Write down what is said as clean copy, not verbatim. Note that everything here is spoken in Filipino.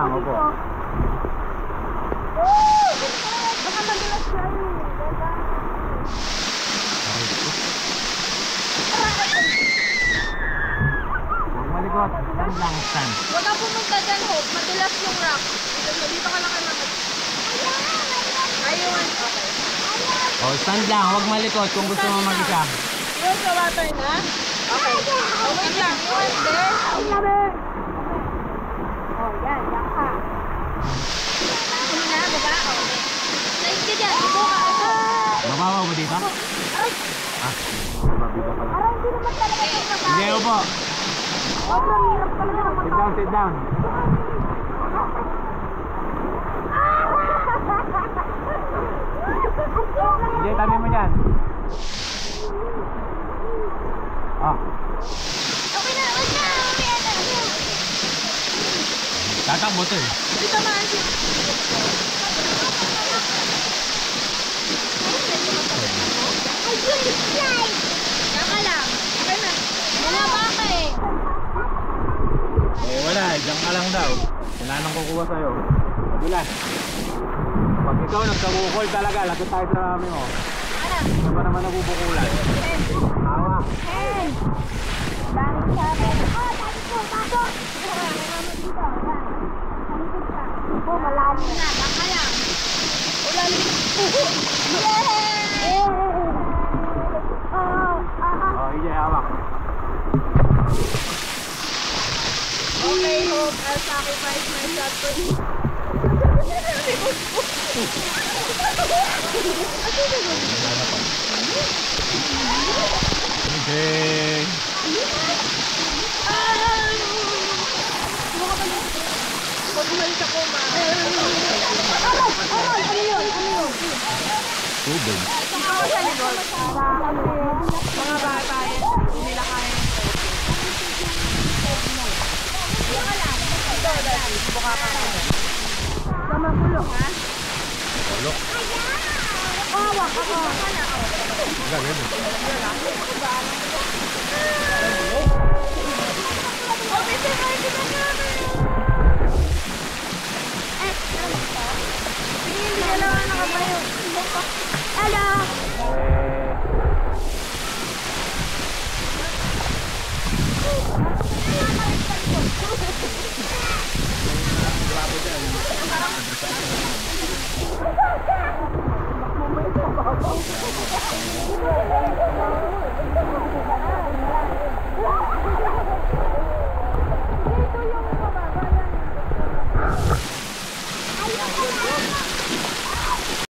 lang, opo. Baka madulas siya yun. Huwag malikot. Stand lang, stand. Huwag ka pumunta dyan, Hope. Madulas yung rock. Dito ka lang kayo mag... Ayun, okay. Oh, stand lang. Huwag malikot kung gusto mo mag-isa. Yun, sa water na? Okay. Oh, wait lang. Yun, there. Ang labi. Oh, yan. Yan ka. Ano na, baba? Okay. Slide ka dyan. Ibo ka. Mababaw mo dito? Ah, mabiga pala. Parang hindi naman talaga ito sa Hindi, opo. Sobrang hirap talaga ng Sit down, sit down. Hindi, tabi mo dyan. Ah, Okay na, wag na. Okay na. tatakbo to eh. Dito man si... Ayun, slide! Saka lang. Okay na. Wala ba ka eh? Eh wala, dyan ka lang daw. Wala nang kukuha sa'yo. Madulas. Pag ikaw nagkabukol talaga, lagot tayo sa rami mo. Ano? Ano ba naman nabubukulan? Hawa. Hey! Bangin sa akin. Oh, tayo po, pasok! May mama dito. Yan. Talikod ka. Oh, malalim na. Baka lang. Ulalim. Yay! Oh, Ije, hawak. Okay, Hope. I'll sacrifice myself for you. Ije. Pag umalis ako, ma. Ano yun? Tubig. Ikaw sa likod. Mga bata yan. Hindi nila kaya. Buka lang. Ito, dahil. Buka ka. Magulo, ha? Ulok. Hawak ako. Ganyan.